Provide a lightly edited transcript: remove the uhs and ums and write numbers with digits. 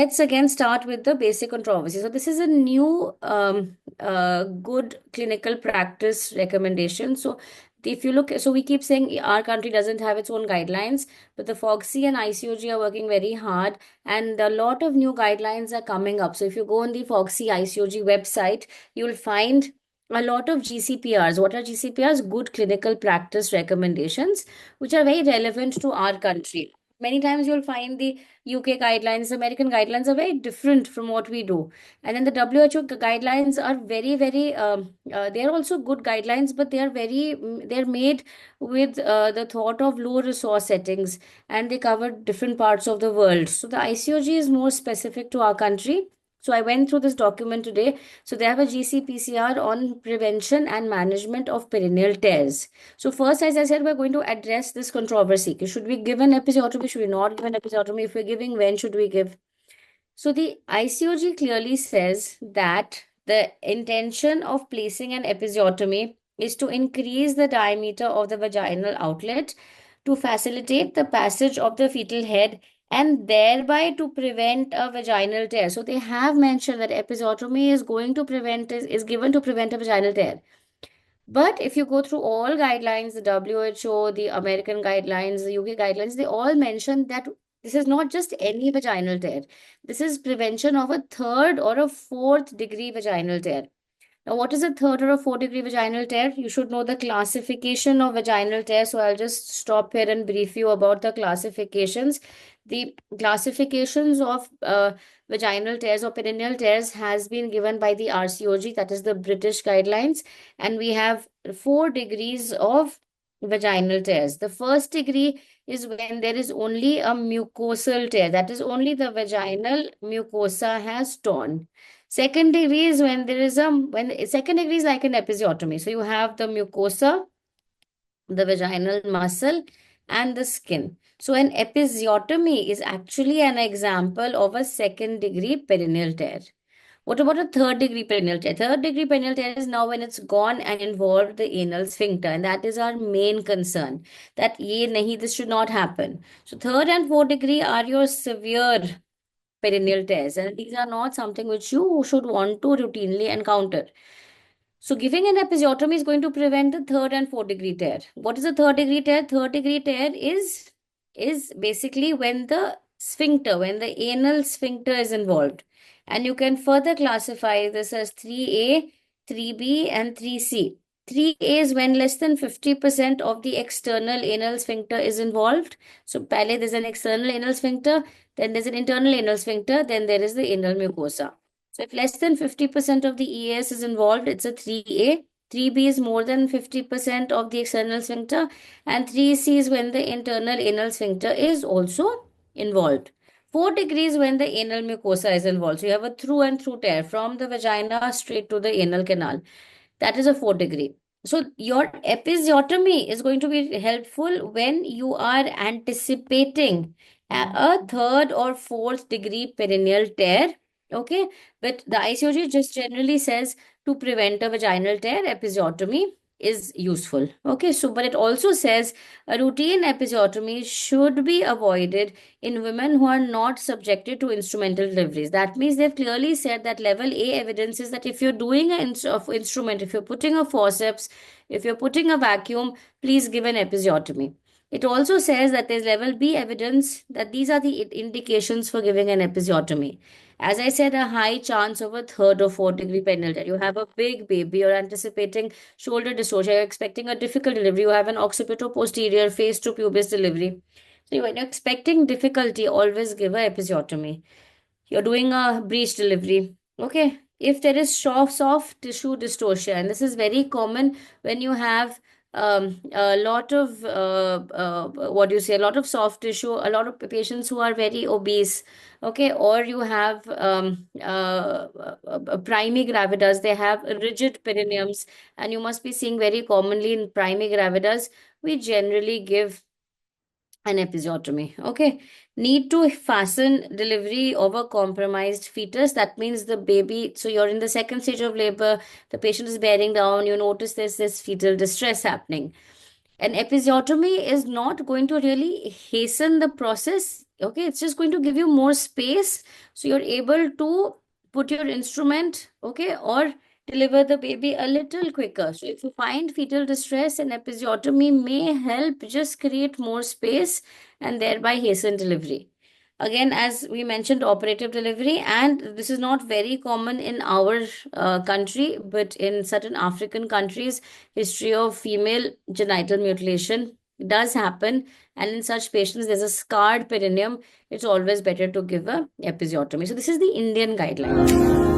Let's again start with the basic controversy. So this is a new good clinical practice recommendation. So if you look, so we keep saying our country doesn't have its own guidelines, but the FOGSI and ICOG are working very hard, and a lot of new guidelines are coming up. So if you go on the FOGSI ICOG website, you'll find a lot of GCPRs. What are GCPRs? Good clinical practice recommendations, which are very relevant to our country. Many times you'll find the UK guidelines, American guidelines are very different from what we do. And then the WHO guidelines are they're also good guidelines, but they're made with the thought of low resource settings, and they cover different parts of the world. So the ICOG is more specific to our country. So I went through this document today. So they have a GCPCR on prevention and management of perineal tears. So first, as I said, we're going to address this controversy. Should we give an episiotomy? Should we not give an episiotomy? If we're giving, when should we give? So the ICOG clearly says that the intention of placing an episiotomy is to increase the diameter of the vaginal outlet to facilitate the passage of the fetal head and thereby to prevent a vaginal tear. So they have mentioned that episiotomy is given to prevent a vaginal tear. But if you go through all guidelines, the WHO, the American guidelines, the UK guidelines, they all mention that this is not just any vaginal tear. This is prevention of a third or a fourth degree vaginal tear. Now, what is a third or a fourth degree vaginal tear? You should know the classification of vaginal tear. So I'll just stop here and brief you about the classifications. The classifications of vaginal tears or perineal tears has been given by the RCOG, that is the British guidelines, and we have 4 degrees of vaginal tears. The first degree is when there is only a mucosal tear, that is only the vaginal mucosa has torn. Second degree is when second degree is like an episiotomy. So you have the mucosa, the vaginal muscle, and the skin. So an episiotomy is actually an example of a second degree perineal tear. What about a third degree perineal tear? Third degree perineal tear is now when it's gone and involved the anal sphincter, and that is our main concern. That this should not happen. So third and fourth degree are your severe perineal tears, and these are not something which you should want to routinely encounter. So giving an episiotomy is going to prevent the third and fourth degree tear. What is a third degree tear? Third degree tear is basically when when the anal sphincter is involved. And you can further classify this as 3A, 3B, and 3C. 3A is when less than 50% of the external anal sphincter is involved. So, pale there's an external anal sphincter, then there's an internal anal sphincter, then there is the anal mucosa. So if less than 50% of the EAS is involved, it's a 3A. 3B is more than 50% of the external sphincter, and 3C is when the internal anal sphincter is also involved. 4 degrees when the anal mucosa is involved. So you have a through and through tear from the vagina straight to the anal canal. That is a 4 degree. So your episiotomy is going to be helpful when you are anticipating a third or fourth degree perineal tear. Okay, but the ICOG just generally says to prevent a vaginal tear, episiotomy is useful. Okay, so but it also says a routine episiotomy should be avoided in women who are not subjected to instrumental deliveries. That means they've clearly said that level A evidence is that if you're doing an instrument, if you're putting a forceps, if you're putting a vacuum, please give an episiotomy. It also says that there's level B evidence that these are the indications for giving an episiotomy. As I said, a high chance of a third or fourth degree penalty. You have a big baby, you're anticipating shoulder dystocia, you're expecting a difficult delivery, you have an occipito-posterior face to pubis delivery. So when you're expecting difficulty, always give a episiotomy. You're doing a breech delivery. Okay. If there is soft tissue dystocia, and this is very common when you have a lot of a lot of soft tissue, a lot of patients who are very obese, okay, or you have primi gravidas, they have rigid perineums, and you must be seeing very commonly in primi gravidas, we generally give an episiotomy. Okay. Need to fasten delivery of a compromised fetus. That means the baby, so you're in the second stage of labor, the patient is bearing down, you notice there's this fetal distress happening. An episiotomy is not going to really hasten the process. Okay, it's just going to give you more space, so you're able to put your instrument, okay, or deliver the baby a little quicker. So if you find fetal distress, an episiotomy may help just create more space and thereby hasten delivery. Again, as we mentioned, operative delivery, and this is not very common in our country, but in certain African countries, history of female genital mutilation does happen, and in such patients, there's a scarred perineum. It's always better to give a episiotomy. So this is the Indian guideline.